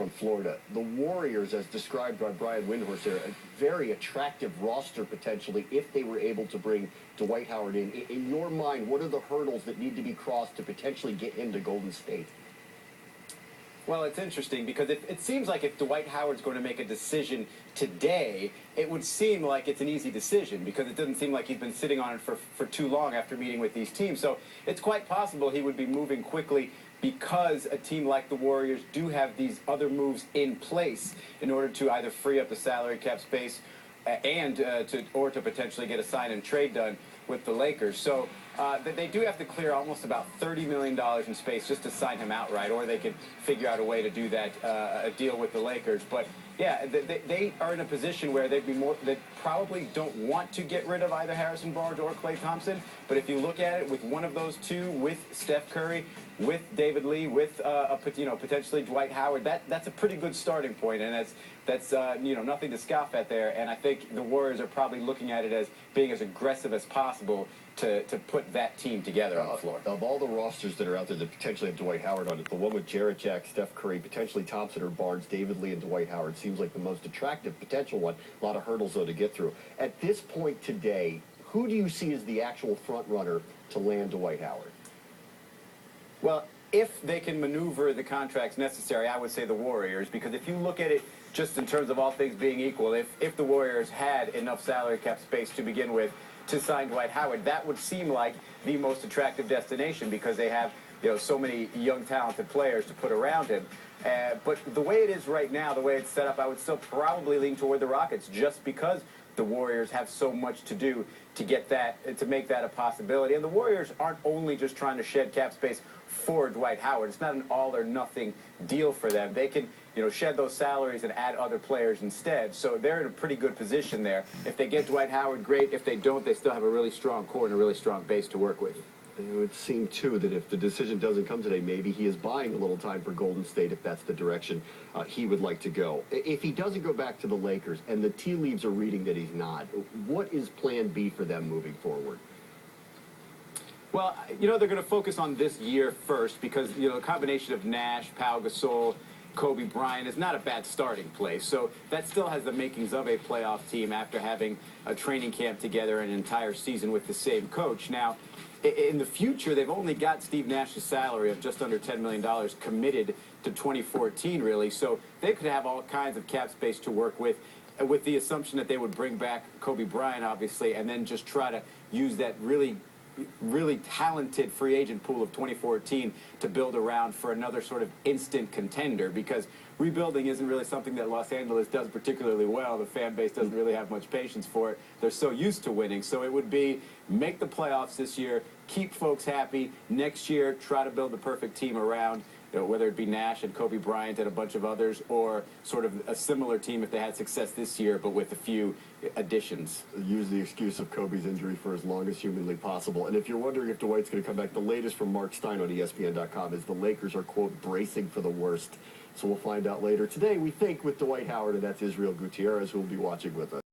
from Florida. The Warriors, as described by Brian Windhorst, are a very attractive roster potentially if they were able to bring Dwight Howard in. In your mind, what are the hurdles that need to be crossed to potentially get him to Golden State? Well, it's interesting because it seems like if Dwight Howard's going to make a decision today, it would seem like it's an easy decision because it doesn't seem like he's been sitting on it for too long after meeting with these teams. So it's quite possible he would be moving quickly because a team like the Warriors do have these other moves in place in order to either free up the salary cap space and to potentially get a sign and trade done with the Lakers. So they do have to clear almost about $30 million in space just to sign him outright, or they could figure out a way to do that, a deal with the Lakers. But yeah, they are in a position where they probably don't want to get rid of either Harrison Barnes or Klay Thompson. But if you look at it with one of those two, with Steph Curry, with David Lee, with potentially Dwight Howard, that's a pretty good starting point, and that's nothing to scoff at there. And I think the Warriors are probably looking at it as being as aggressive as possible to put that team together on the floor. Of all the rosters that are out there that potentially have Dwight Howard on it, the one with Jarrett Jack, Steph Curry, potentially Thompson or Barnes, David Lee, and Dwight Howard seems like the most attractive potential one. A lot of hurdles, though, to get through. At this point today, who do you see as the actual front runner to land Dwight Howard? Well, if they can maneuver the contracts necessary, I would say the Warriors, because if you look at it just in terms of all things being equal, if the Warriors had enough salary cap space to begin with to sign Dwight Howard, that would seem like the most attractive destination because they have so many young, talented players to put around him. But the way it is right now, the way it's set up, I would still probably lean toward the Rockets just because the Warriors have so much to do to get that, to make that a possibility. And the Warriors aren't only just trying to shed cap space for Dwight Howard. It's not an all or nothing deal for them. They can, shed those salaries and add other players instead. So they're in a pretty good position there. If they get Dwight Howard, great. If they don't, they still have a really strong core and a really strong base to work with. It would seem, too, that if the decision doesn't come today, maybe he is buying a little time for Golden State if that's the direction he would like to go. If he doesn't go back to the Lakers, and the tea leaves are reading that he's not, what is plan B for them moving forward? Well, they're going to focus on this year first because, a combination of Nash, Pau Gasol, Kobe Bryant is not a bad starting place. So that still has the makings of a playoff team after having a training camp together an entire season with the same coach. Now, in the future, they've only got Steve Nash's salary of just under $10 million committed to 2014, really. So they could have all kinds of cap space to work with the assumption that they would bring back Kobe Bryant, obviously, and then just try to use that really talented free agent pool of 2014 to build around for another sort of instant contender, because rebuilding isn't really something that Los Angeles does particularly well. The fan base doesn't really have much patience for it. They're so used to winning. So it would be make the playoffs this year, keep folks happy. Next year, try to build the perfect team around, whether it be Nash and Kobe Bryant and a bunch of others, or sort of a similar team if they had success this year, but with a few additions. Use the excuse of Kobe's injury for as long as humanly possible. And if you're wondering if Dwight's going to come back, the latest from Mark Stein on ESPN.com is the Lakers are, quote, bracing for the worst. So we'll find out later today, we think, with Dwight Howard, and that's Israel Gutierrez, who will be watching with us.